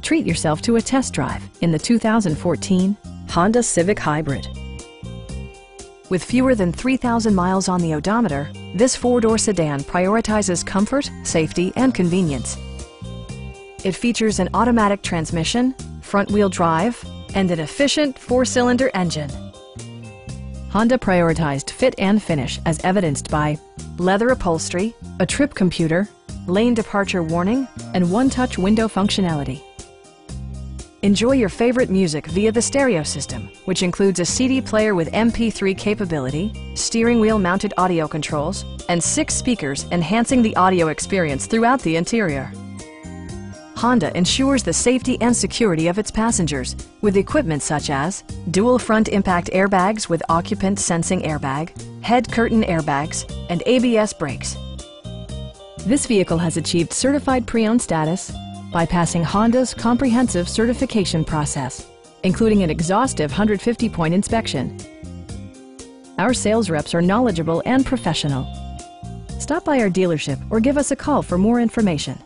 Treat yourself to a test drive in the 2014 Honda Civic Hybrid. With fewer than 3,000 miles on the odometer, this four-door sedan prioritizes comfort, safety, and convenience. It features an automatic transmission, front-wheel drive, and an efficient four-cylinder engine. Honda prioritized fit and finish as evidenced by leather upholstery, a trip computer, lane departure warning, and one-touch window functionality. Enjoy your favorite music via the stereo system, which includes a CD player with MP3 capability, steering wheel mounted audio controls, and 6 speakers enhancing the audio experience throughout the interior. Honda ensures the safety and security of its passengers with equipment such as dual front impact airbags with occupant sensing airbag, head curtain airbags, and ABS brakes. This vehicle has achieved certified pre-owned status by passing Honda's comprehensive certification process, including an exhaustive 150-point inspection. Our sales reps are knowledgeable and professional. Stop by our dealership or give us a call for more information.